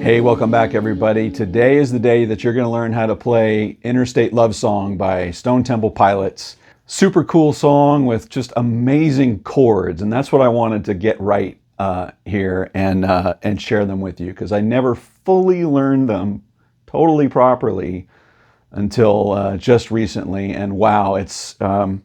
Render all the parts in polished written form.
Hey, welcome back everybody. Today is the day that you're going to learn how to play Interstate Love Song by Stone Temple Pilots. Super cool song with just amazing chords, and that's what I wanted to get right here and share them with you, because I never fully learned them totally properly until just recently. And wow, it's going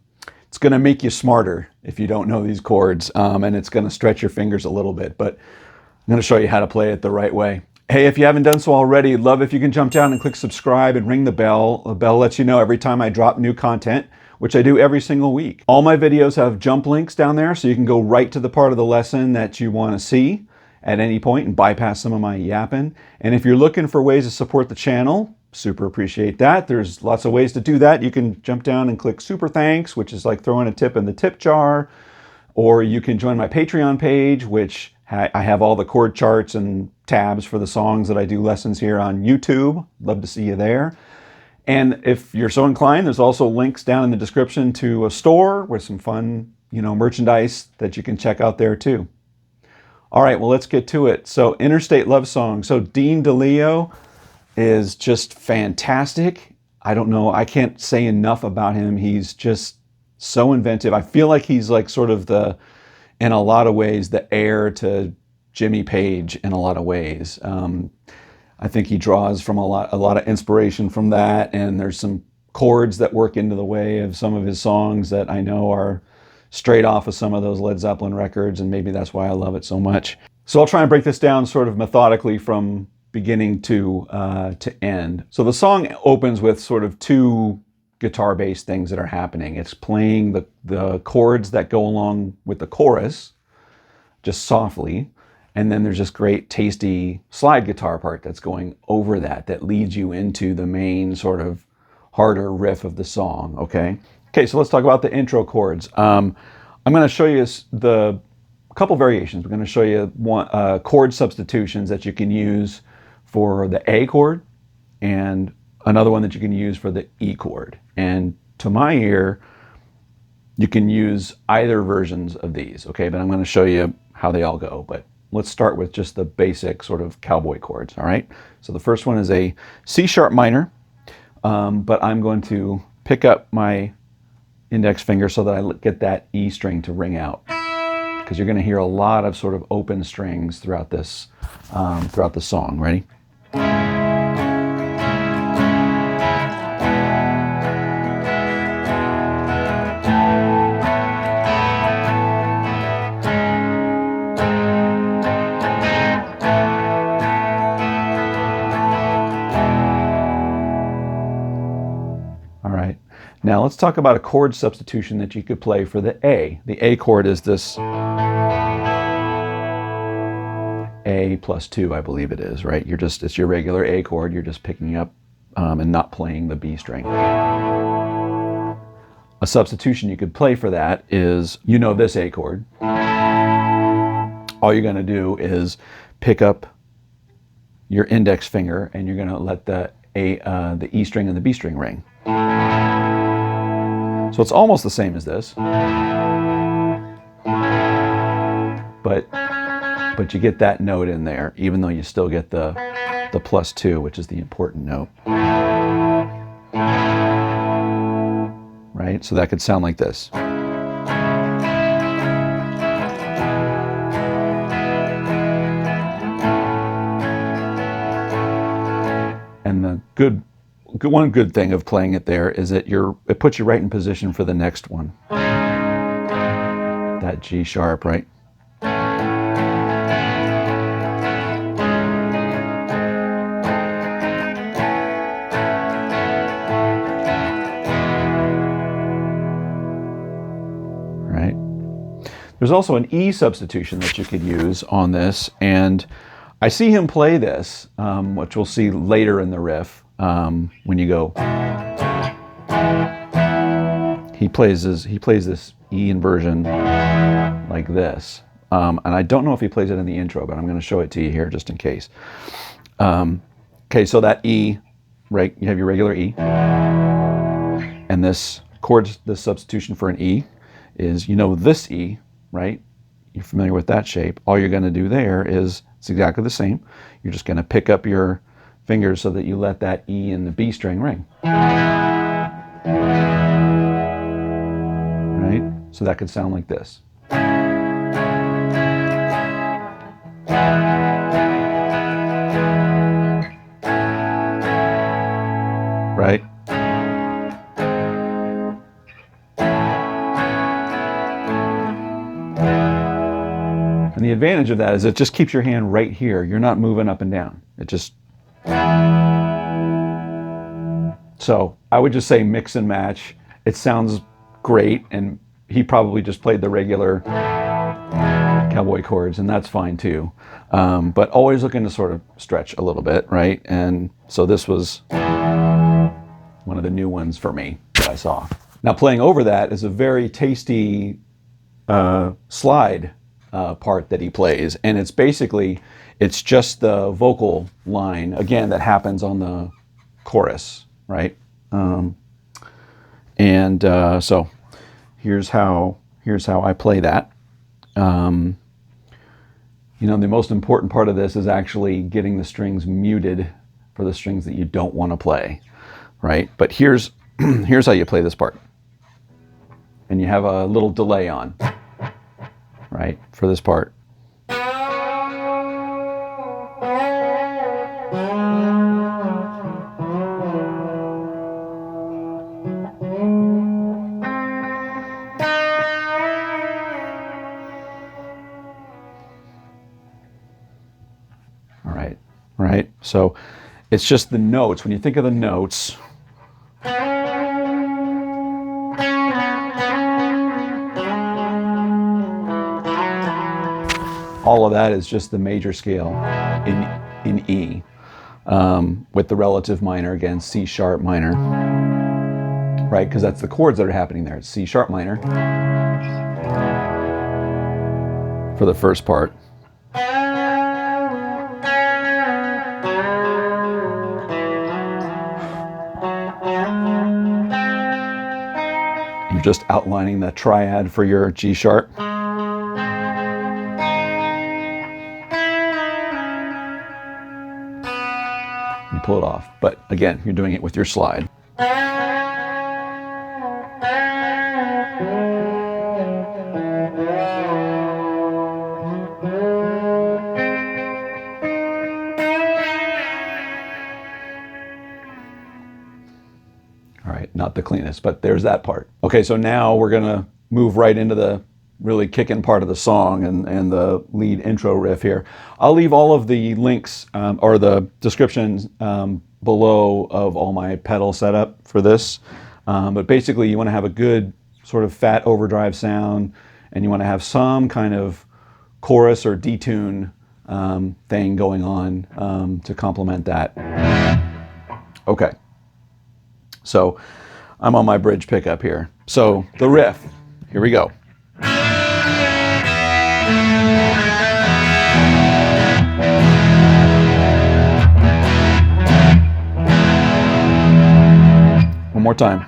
to make you smarter if you don't know these chords, and it's going to stretch your fingers a little bit, but I'm going to show you how to play it the right way. Hey, if you haven't done so already, love if you can jump down and click subscribe and ring the bell. The bell lets you know every time I drop new content, which I do every single week. All my videos have jump links down there, so you can go right to the part of the lesson that you want to see at any point and bypass some of my yapping. And if you're looking for ways to support the channel, super appreciate that. There's lots of ways to do that. You can jump down and click super thanks, which is like throwing a tip in the tip jar, or you can join my Patreon page, which I have all the chord charts and tabs for the songs that I do lessons here on YouTube. Love to see you there. And if you're so inclined, there's also links down in the description to a store with some fun, merchandise that you can check out there too. All right, well, let's get to it. So Interstate Love Song. So DeLeo is just fantastic. I don't know, I can't say enough about him. He's just so inventive. I feel like he's like sort of in a lot of ways, the heir to Jimmy Page in a lot of ways. I think he draws from a lot of inspiration from that, and there's some chords that work into the way of some of his songs that I know are straight off of some of those Led Zeppelin records, and maybe that's why I love it so much. So I'll try and break this down sort of methodically from beginning to end. So the song opens with sort of two guitar-based things that are happening. It's playing the chords that go along with the chorus, just softly, and then there's this great tasty slide guitar part that's going over that leads you into the main sort of harder riff of the song, okay? Okay, so let's talk about the intro chords. I'm going to show you a couple variations. We're going to show you chord substitutions that you can use for the A chord, and another one that you can use for the E chord. And to my ear, you can use either versions of these, okay? But I'm going to show you how they all go. But let's start with just the basic sort of cowboy chords, all right? So the first one is a C sharp minor, but I'm going to pick up my index finger so that I get that E string to ring out, because you're going to hear a lot of sort of open strings throughout this, throughout the song. Ready? Now let's talk about a chord substitution that you could play for the A. The A chord is this A plus 2, I believe it is, right? It's your regular A chord, you're just picking up and not playing the B string. A substitution you could play for that is, this A chord. All you're gonna do is pick up your index finger and you're gonna let the E string and the B string ring. So it's almost the same as this, but you get that note in there, even though you still get the plus 2, which is the important note. Right? So that could sound like this. And the one good thing of playing it there is that it puts you right in position for the next one. That G sharp, right? Right? There's also an E substitution that you could use on this, and I see him play this, which we'll see later in the riff. When you go, he plays this E inversion like this, and I don't know if he plays it in the intro, but I'm going to show it to you here just in case. Okay, so that E, right? You have your regular E, and this substitution for an E is, this E, right? you're familiar with that shape. All you're going to do there is, it's exactly the same. You're just going to pick up your fingers so that you let that E and the B string ring. Right? So that could sound like this. Right? And the advantage of that is it just keeps your hand right here. You're not moving up and down. It just... So I would just say mix and match. It sounds great, and he probably just played the regular cowboy chords, and that's fine too. But always looking to sort of stretch a little bit, right? And so this was one of the new ones for me that I saw. Now playing over that is a very tasty slide part that he plays, and it's basically, it's just the vocal line, again, that happens on the chorus, right? So here's how I play that. You know, the most important part of this is actually getting the strings muted for the strings that you don't want to play, right? But here's how you play this part. And you have a little delay on, right, for this part. Right? So it's just the notes. When you think of the notes, all of that is just the major scale in E, with the relative minor, again, C sharp minor, right? Because that's the chords that are happening there. It's C sharp minor for the first part. You're just outlining the triad for your G sharp. You pull it off, but again, you're doing it with your slide. All right, not the cleanest, but there's that part. Okay, so now we're gonna move right into the really kicking part of the song and the lead intro riff here. I'll leave all of the links or the descriptions below of all my pedal setup for this. But basically you wanna have a good sort of fat overdrive sound, and you wanna have some kind of chorus or detune thing going on to complement that. Okay. So I'm on my bridge pickup here. So the riff, here we go. One more time.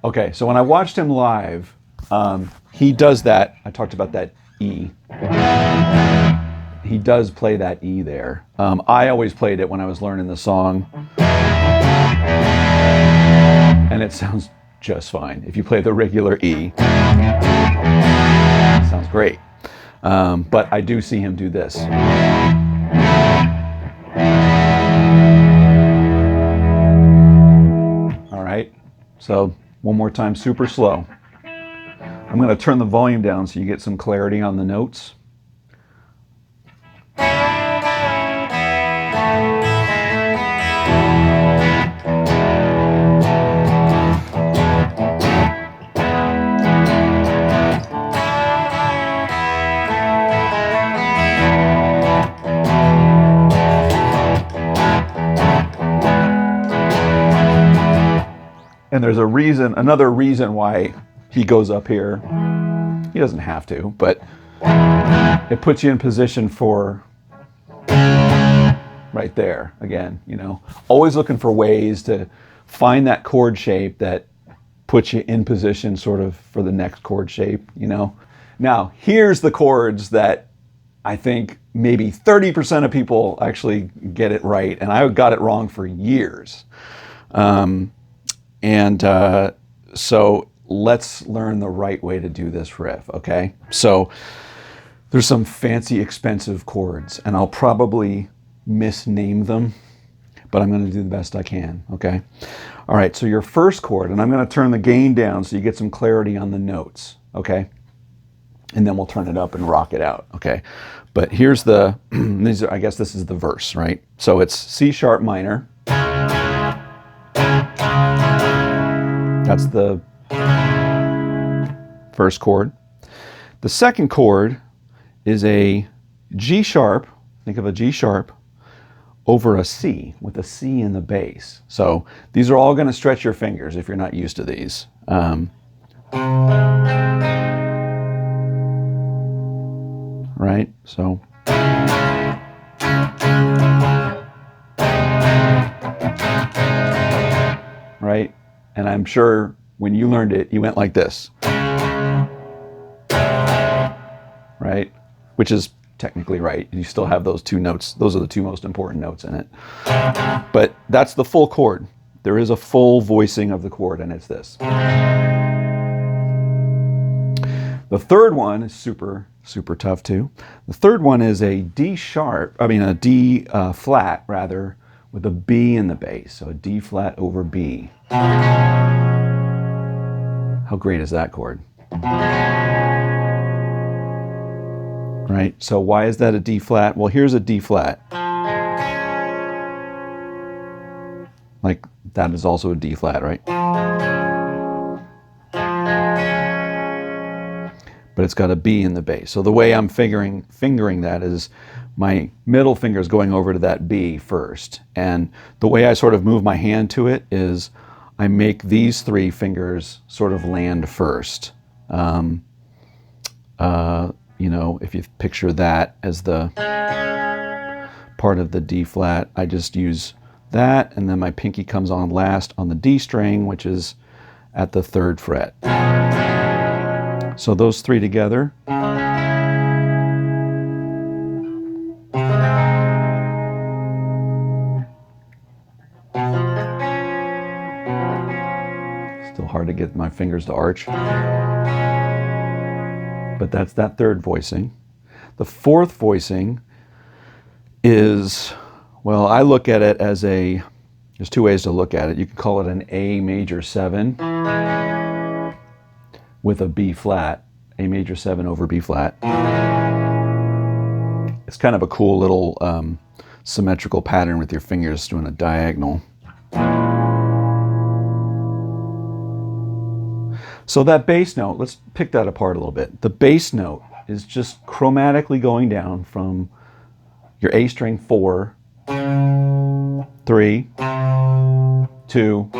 Okay, so when I watched him live, he does that. I talked about that E. He does play that E there. I always played it when I was learning the song, and it sounds just fine. If you play the regular E, it sounds great. But I do see him do this. All right, so one more time, super slow. I'm going to turn the volume down so you get some clarity on the notes. And there's a reason, another reason why he goes up here. He doesn't have to, but it puts you in position for right there. Again, you know, always looking for ways to find that chord shape that puts you in position sort of for the next chord shape, you know. Now, here's the chords that I think maybe 30% of people actually get it right, and I got it wrong for years. So let's learn the right way to do this riff, okay? So there's some fancy, expensive chords, and I'll probably misname them, but I'm going to do the best I can, okay? All right, so your first chord, and I'm going to turn the gain down so you get some clarity on the notes, okay? And then we'll turn it up and rock it out, okay? But here's the, I guess this is the verse, right? So it's C sharp minor. That's the first chord. The second chord is a G sharp, think of a G sharp, over a C, with a C in the bass. So these are all going to stretch your fingers if you're not used to these. Right? So. Right? And I'm sure when you learned it, you went like this. Right? Which is technically right. You still have those two notes. Those are the two most important notes in it. But that's the full chord. There is a full voicing of the chord, and it's this. The third one is super, super tough too. The third one is a D sharp, a D flat rather, with a B in the bass. So a D flat over B. How great is that chord? Right? So why is that a D flat? Well, here's a D flat. Like that is also a D flat, right? But it's got a B in the bass. So the way I'm fingering that is my middle finger is going over to that B first. And the way I sort of move my hand to it is I make these three fingers sort of land first. You know, if you picture that as the part of the D flat, I just use that, and then my pinky comes on last on the D string, which is at the 3rd fret. So those three together. Still hard to get my fingers to arch. But that's that 3rd voicing. The 4th voicing is, well, I look at it as there's two ways to look at it. You can call it an A major 7 with a B flat, A major 7 over B flat. It's kind of a cool little symmetrical pattern with your fingers doing a diagonal. So that bass note, let's pick that apart a little bit. The bass note is just chromatically going down from your A string 4, 3, 2,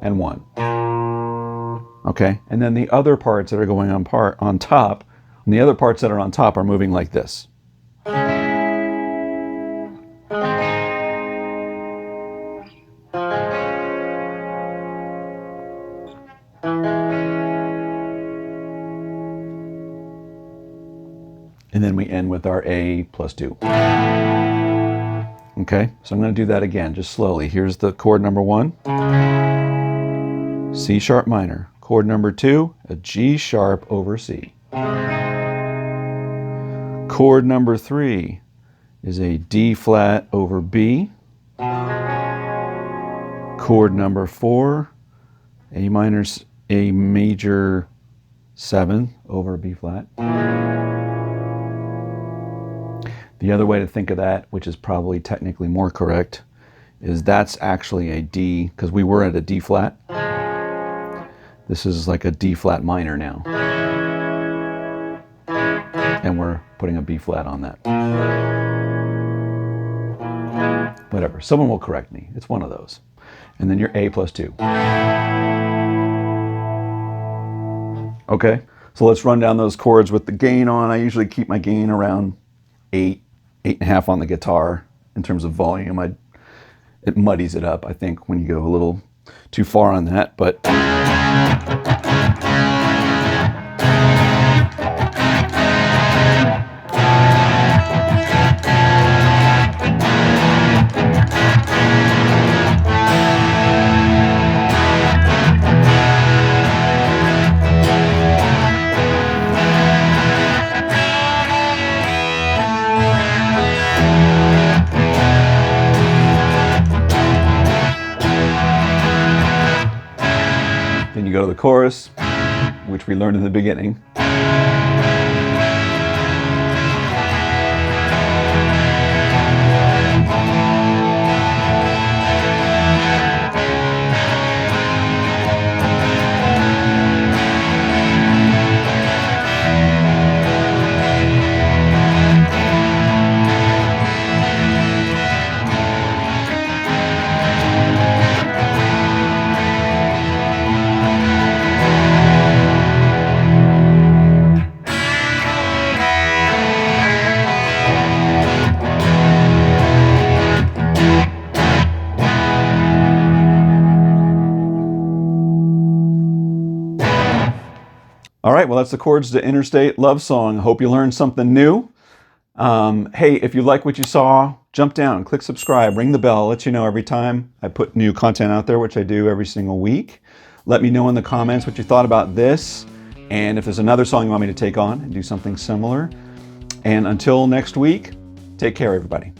and 1. Okay, and then the other parts that are going on top, and the other parts that are on top are moving like this. And then we end with our A plus 2. Okay, so I'm going to do that again, just slowly. Here's the chord number 1, C sharp minor. Chord number 2, a G sharp over C. Chord number 3 is a D flat over B. Chord number 4, A major 7 over B flat. The other way to think of that, which is probably technically more correct, is that's actually a D, because we were at a D flat. This is like a D flat minor now. And we're putting a B flat on that. Whatever, someone will correct me. It's one of those. And then your A plus 2. Okay, so let's run down those chords with the gain on. I usually keep my gain around 8, 8.5 on the guitar. in terms of volume. It muddies it up, I think, when you go a little too far on that, but then you go to the chorus, which we learned in the beginning. All right, well, that's the chords to Interstate Love Song. Hope you learned something new. Hey, if you like what you saw, jump down, click subscribe, ring the bell. I'll let you know every time I put new content out there, which I do every single week. Let me know in the comments what you thought about this, and if there's another song you want me to take on and do something similar. And until next week, take care, everybody.